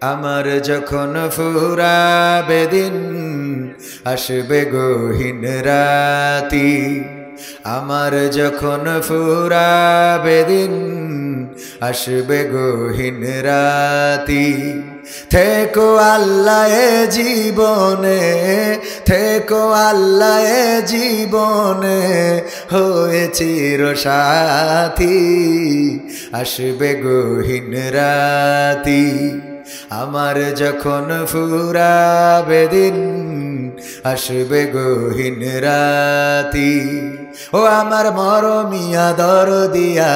আমার যখন ফুরাবে দিন আসবে গহীন রাতি আমার যখন ফুরাবে দিন আসবে গহীন রাতি থেকো আল্লাহ এ জীবনে থেকো আল্লাহ এ জীবনে হয়ে চিরসাথী আসবে গহীন রাতি আমার যখন ফুরাবে দিন আসবে গহীন রাতি ও আমার মরমিয়া দরদিয়া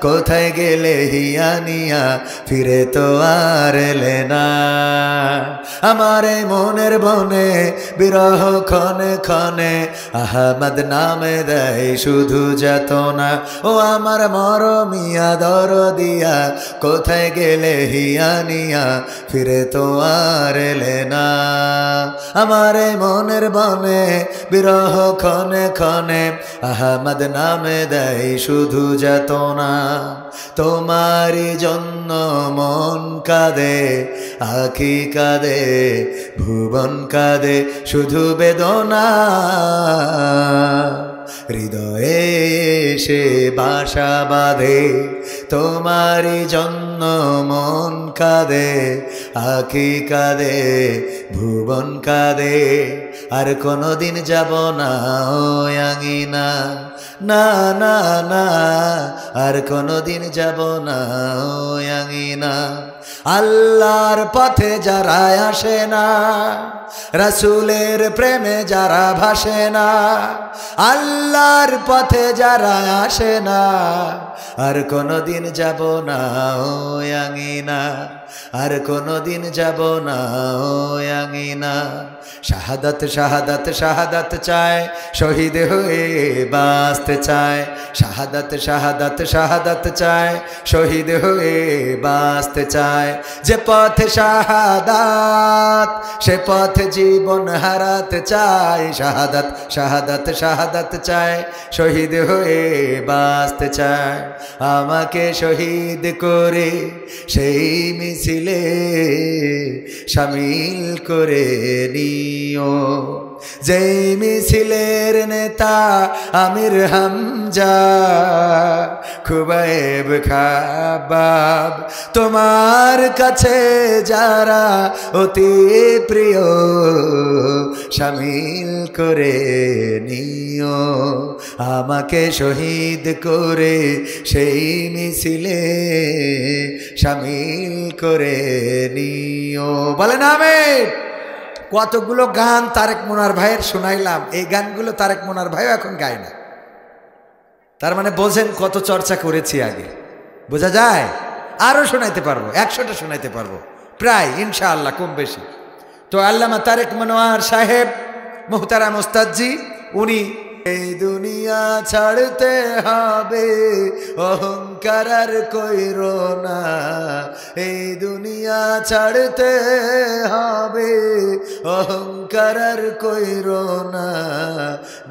কোথায় গেলে হিয়া নিয়া ফিরে তো আর এলে না আমার এই মনের বনে বিরহ ক্ষণে ক্ষণে আহমদ নামে দেয় শুধু যাতনা ও আমার মরমিয়া দরদিয়া কোথায় গেলে হিয়া নিয়া ফিরে তো আর এলে না আমার এই মনের বনে বিরহ ক্ষণে ক্ষণে আহমদ নামে দেয় শুধু যাতনা তোমারই জন্য মন কাঁদে আখি কাঁদে ভুবন কাঁদে শুধু বেদনা হৃদয়ে সে বাসা বাঁধে তোমারই জন্য মন কাঁদে আখি কাঁদে ভুবন কাঁদে আর কোনোদিন যাব না ওই আঙিনা না না না আর কোনোদিন যাব না ওই আঙিনা আল্লাহর পথে যারা আসে না রাসূলের প্রেমে যারা ভাসে না আল্লাহর পথে যারা আসে না আর কোনোদিন যাব না ওই আঙিনা আর কোনোদিন যাব না ওই আঙিনা শাহাদাত শাহাদাত শাহাদাত চায় শহীদ হয়ে বাঁচতে চায় শাহাদাত শাহাদাত শাহাদাত চায় শহীদ হয়ে বাঁচতে চায় যে পথে শাহাদাত সে পথে জীবন হারাতে চায় শাহাদাত শাহাদাত শাহাদাত চায় শহীদ হয়ে বাঁচতে চায় আমাকে শহীদ করে সেই মিছিলে শামিল করে নিও যেই মিছিলের নেতা আমির হামজা খুবাইব খাবাব তোমার কাছে যারা অতি প্রিয় শামিল করে নিও আমাকে শহীদ করে সেই মিছিলে শামিল করে নিও বলেন আমিন। কতগুলো গান তারেক মুনার ভাইয়ের শোনাইলাম, এই গানগুলো তারেক মুনার ভাইও এখন গায় না। তার মানে বোঝেন কত চর্চা করেছি আগে, বোঝা যায়। আরও শোনাইতে পারবো, 100টা শোনাইতে পারবো প্রায়, ইনশাআল্লাহ কম বেশি। তো আল্লামা তারেক মনোয়ার সাহেব মুহতারাম ওস্তাদজি, উনি এই দুনিয়া ছাড়তে হবে অহংকার আর কইরো না, এই দুনিয়া ছাড়তে হবে অহংকার আর কইরো না,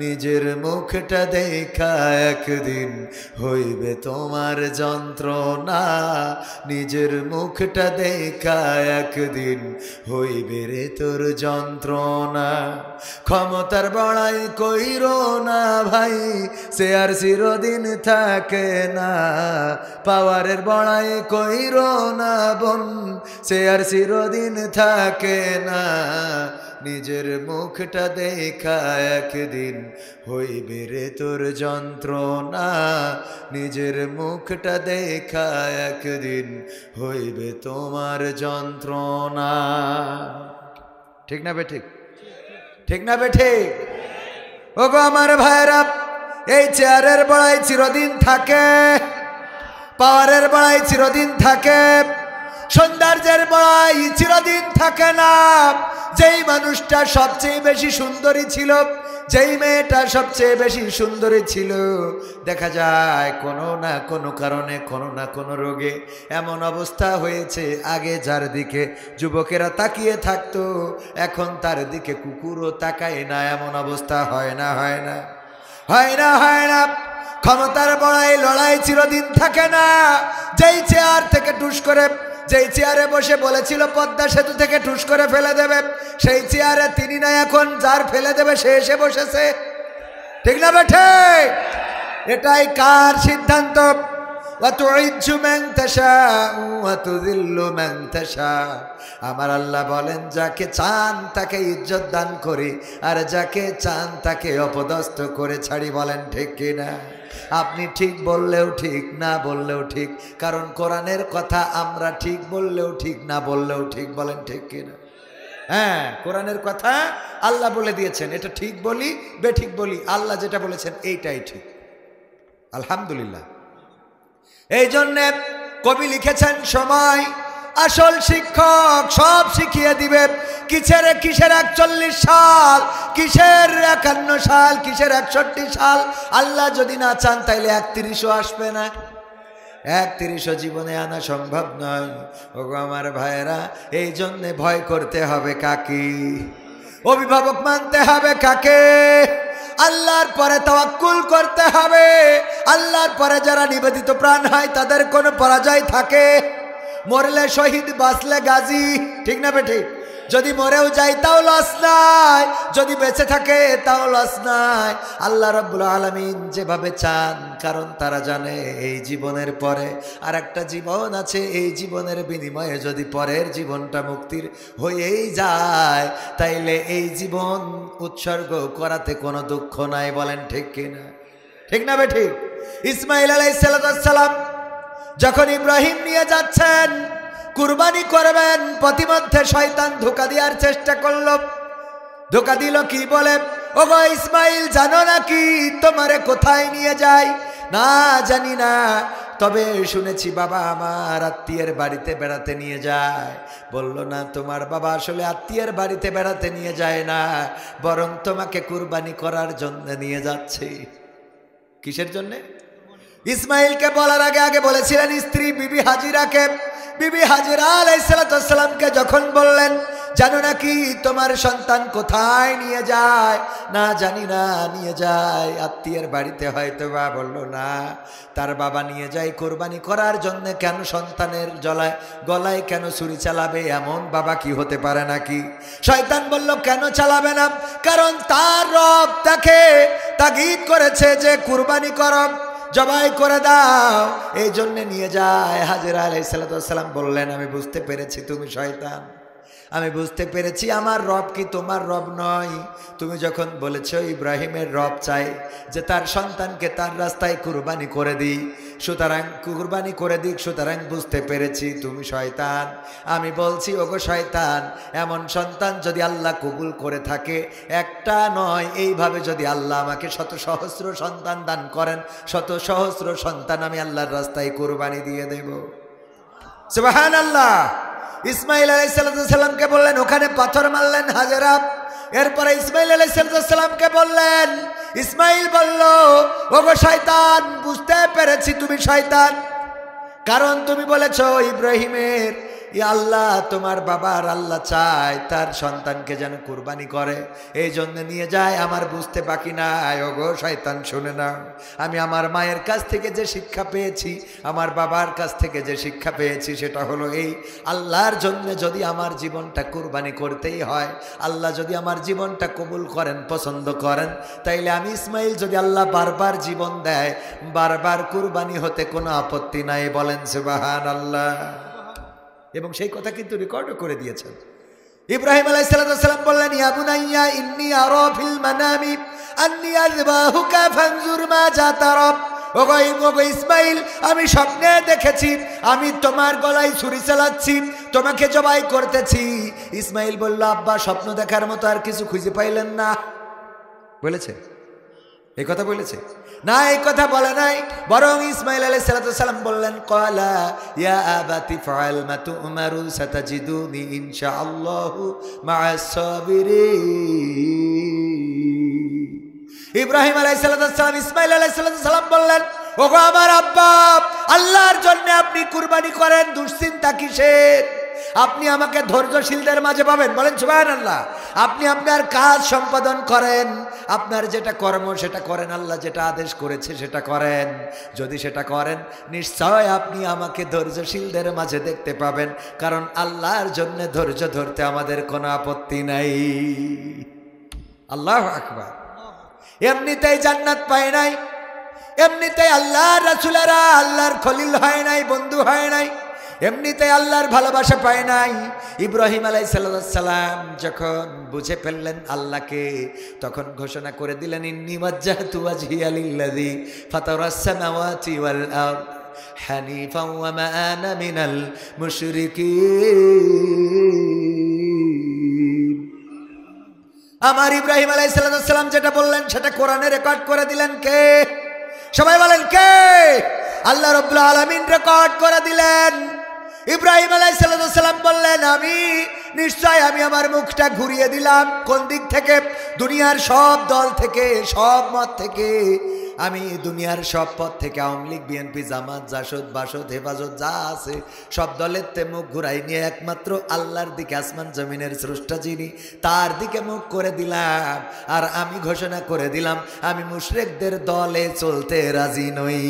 নিজের মুখটা দেখা একদিন হইবে তোমার যন্ত্রণা, নিজের মুখটা দেখা একদিন হইবে রে তোর যন্ত্রণা। ক্ষমতার বড়াই কইরো না ভাই, সে আর চিরদিন থাকে না, পাওয়ারের বড়াই কইরো না বোন, সে আর চিরদিন থাকে না, নিজের মুখটা দেখা একদিন হইবে রে তোর যন্ত্রণা, নিজের মুখটা দেখা একদিন হইবে তোমার যন্ত্রণা। ঠিক না বে ঠিক? ঠিক না বে ঠিক? ওগো আমার ভাইরা, এই চেয়ারের বড়াই চিরদিন থাকে, পাওয়ারের বড়াই চিরদিন থাকে, সৌন্দর্যের বড়াই চিরদিন থাকে না। যেই মানুষটা সবচেয়ে বেশি সুন্দরী ছিল, যেই মেয়েটা সবচেয়ে বেশি সুন্দরী ছিল, দেখা যায় কোনো না কোনো কারণে, কোনো না কোনো রোগে এমন অবস্থা হয়েছে, আগে যার দিকে যুবকেরা তাকিয়ে থাকতো, এখন তার দিকে কুকুরও তাকায় না, এমন অবস্থা হয় না? হয় না? হয় না? হয় না? ক্ষমতার বড়াই লড়াই চিরদিন থাকে না। যেই চেয়ার থেকে টুস করে যেই চেয়ারে বসে বলেছিল পদ্মা সেতু থেকে ঠুস করে ফেলে দেবে, সেই চেয়ারে তিনি না এখন যার ফেলে দেবে সে এসে বসেছে। ঠিক না বেঠে? এটাই কার সিদ্ধান্ত? আমার আল্লাহ বলেন যাকে চান তাকে ইজ্জত দান করি, আর যাকে চান তাকে অপদস্থ করে ছাড়ি। বলেন ঠিক কিনা? আপনি ঠিক বললেও ঠিক, না বললেও ঠিক, কারণ কোরআনের কথা আমরা ঠিক বললেও ঠিক, না বললেও ঠিক। বলেন ঠিক কিনা? হ্যাঁ, কোরআনের কথা আল্লাহ বলে দিয়েছেন, এটা ঠিক বলি বেঠিক বলি, আল্লাহ যেটা বলেছেন এইটাই ঠিক। আলহামদুলিল্লাহ। এই জন্যে কবি লিখেছেন সময় আসল শিক্ষক, সব শিখিয়ে দিবে। কিসের 41 সাল, কিসের 51 সাল, কিসের 61 সাল, আল্লাহ যদি না চান তাইলে 31ও আসবে না। 31ও জীবনে আনা সম্ভব নয়। ওগো আমার ভাইয়েরা, এই জন্যে ভয় করতে হবে কাকে? অভিভাবক মানতে হবে কাকে? আল্লাহর পরে তাওয়াক্কুল করতে হবে। আল্লাহর পরে যারা নিবেদিত প্রাণ হয় তাদের কোনো পরাজয় থাকে? মরলে শহীদ, বাঁচলে গাজী। ঠিক না বেঠিক? যদি মরেও যাই তাও লস নাই, যদি বেঁচে থাকে তাও লস নাই। আল্লাহ রাব্বুল আলামিন যেভাবে চান, কারণ তারা জানে এই জীবনের পরে আর একটা জীবন আছে। এই জীবনের বিনিময়ে যদি পরের জীবনটা মুক্তির হয়েই যায়, তাইলে এই জীবন উৎসর্গ করাতে কোনো দুঃখ নাই। বলেন ঠিক কিনা? ঠিক না বেঠিক? ইসমাইল আলাইহিস সালাম যখন ইব্রাহিম নিয়ে যাচ্ছেন কুরবানি করবেন, পথিমধ্যে শয়তান ধোঁকা দেওয়ার চেষ্টা করল। ধোঁকা দিল কি বলে, ওগো ইসমাইল জানো নাকি তোমারে কোথায় নিয়ে যায়? না জানি না, তবে শুনেছি বাবা আমার আত্মীয়ের বাড়িতে বেড়াতে নিয়ে যায়। বলল না, তোমার বাবা আসলে আত্মীয়ের বাড়িতে বেড়াতে নিয়ে যায় না, বরং তোমাকে কুরবানি করার জন্য নিয়ে যাচ্ছে। কিসের জন্যে? ইসমাইলকে বলার আগে আগে বলেছিলেন স্ত্রী বিবি হাজিরাকে। বিবি হাজিরা আলাইহিস সালামকে যখন বললেন জানো নাকি তোমার সন্তান কোথায় নিয়ে যায়? না জানি না, নিয়ে যায় আত্মীয়ের বাড়িতে হয়তো বা। বলল না, তার বাবা নিয়ে যায় কোরবানি করার জন্য। কেন সন্তানের গলায় কেন ছুরি চালাবে? এমন বাবা কি হতে পারে নাকি? শয়তান বলল কেন চালাবে না? কারণ তার রব তাকে তাগিদ করেছে যে কুরবানি করো, জবাই করে দাও, এই জন্য নিয়ে যায়। হাজেরা আলাইহিস সালাম বললেন আমি বুঝতে পেরেছি তুমি শয়তান, আমি বুঝতে পেরেছি আমার রব কি তোমার রব নয়। তুমি যখন বলেছো ইব্রাহিমের রব চাই যে তার সন্তানকে তার রাস্তায় কুরবানি করে দিই, সুতরাং কুরবানি করে দিক, সুতরাং বুঝতে পেরেছি তুমি শয়তান। আমি বলছি ওগো শয়তান, এমন সন্তান যদি আল্লাহ কবুল করে থাকে, একটা নয় এইভাবে যদি আল্লাহ আমাকে শত সহস্র সন্তান দান করেন, শত সহস্র সন্তান আমি আল্লাহর রাস্তায় কুরবানি দিয়ে দেব। সুবহানাল্লাহ। ইসমাইল আলাইহিস সালামকে বললেন, ওখানে পাথর মারলেন হাজেরা। এরপরে ইসমাইল আলাইহিস সালামকে বললেন, ইসমাইল বলল ওগো শয়তান, বুঝতে পেরেছি তুমি শয়তান, কারণ তুমি বলেছো ইব্রাহিমের আল্লাহ তোমার বাবার আল্লাহ চায় তার সন্তানকে যেন কুরবানি করে, এই জন্য নিয়ে যায়। আমার বুঝতে বাকি নাই। ওগো শয়তান শুনে নাও, আমি আমার মায়ের কাছ থেকে যে শিক্ষা পেয়েছি, আমার বাবার কাছ থেকে যে শিক্ষা পেয়েছি, সেটা হলো এই, আল্লাহর জন্য যদি আমার জীবনটা কুরবানি করতেই হয়, আল্লাহ যদি আমার জীবনটা কবুল করেন, পছন্দ করেন, তাইলে আমি ইসমাইল যদি আল্লাহ বারবার জীবন দেয়, বারবার কুরবানি হতে কোনো আপত্তি নাই। বলেন সুবহানাল্লাহ। এবং সেই কথা কিন্তু রেকর্ডও করে দিয়েছেন। ইব্রাহিম আলাইহিস সালাম বললেন, ইয়া বুনাইয়া ইন্নী আরা ফিল মানামি আন্নী আযবাহুকা ফানজুর মাযা তারা। ওগো ইসমাইল, আমি স্বপ্নে দেখেছি আমি তোমার গলায় ছুরি চালাচ্ছি, তোমাকে জবাই করতেছি। ইসমাইল বলল, আব্বা স্বপ্ন দেখার মতো আর কিছু খুঁজে পাইলেন না? বলেছে এই কথা? বলেছে না, এই কথা বলে নাই। বরং ইসমাইল আলাইহিস সালাম বললেন, ক্বালা ইয়া আবাতি ফাআল মা তু'মারু সাতাজিদুনি ইনশাআল্লাহু মা'আস সাবিরিন। ইব্রাহিম আলাইহিস সালাম ইসমাইল আলাইহিস সালাম বললেন, ওগো আমার আব্বা, আল্লাহর জন্য আপনি কুরবানি করেন, দুশ্চিন্তা কিসের? আপনি আমাকে ধৈর্যশীলদের মাঝে পাবেন। বলেন সুবহানাল্লাহ। আপনি আপনার কাজ সম্পাদন করেন, আপনার যেটা কর্ম সেটা করেন, আল্লাহ যেটা আদেশ করেছে সেটা করেন। যদি সেটা করেন নিশ্চয় আপনি আমাকে ধৈর্যশীলদের মাঝে দেখতে পাবেন, কারণ আল্লাহর জন্য ধৈর্য ধরতে আমাদের কোনো আপত্তি নাই। আল্লাহু আকবার। এমনিতেই জান্নাত পায় নাই, এমনিতেই আল্লাহর রাসূলেরা আল্লাহর খলিল হয় নাই, বন্ধু হয় নাই, এমনিতে আল্লাহর ভালোবাসা পায় নাই। ইব্রাহিম আলাইহিস সালাম যখন বুঝে ফেললেন আল্লাহকে, তখন ঘোষণা করে দিলেন, ইন্নী ওয়াজ্জাহতু ওয়াজহিয়া লিল্লাযী ফাতারাস সামাওয়াতি ওয়াল আরদ হানিফাও ওয়া মা আনা মিনাল মুশরিকিন। আমার ইব্রাহিম আলাইহিস সালাম যেটা বললেন সেটা কোরআনে রেকর্ড করে দিলেন কে? সবাই বলেন কে? আল্লাহ রাব্বুল আলামিন রেকর্ড করে দিলেন। ইব্রাহিম আলাইহিস সালাম বললেন, আমি নিশ্চয় আমি আমার মুখটা ঘুরিয়ে দিলাম। কোন দিক থেকে? দুনিয়ার সব দল থেকে, সব মত থেকে। আমি দুনিয়ার সব পথ থেকে, আওয়ামী লীগ, বিএনপি, জামাত, জাসদ, বাসদ, হেফাজত যা আছে সব দলের তে মুখ ঘুরাই নিয়ে একমাত্র আল্লাহর দিকে, আসমান জমিনের স্রষ্টা যিনি, তার দিকে মুখ করে দিলাম। আর আমি ঘোষণা করে দিলাম, আমি মুশরিকদের দলে চলতে রাজি নই।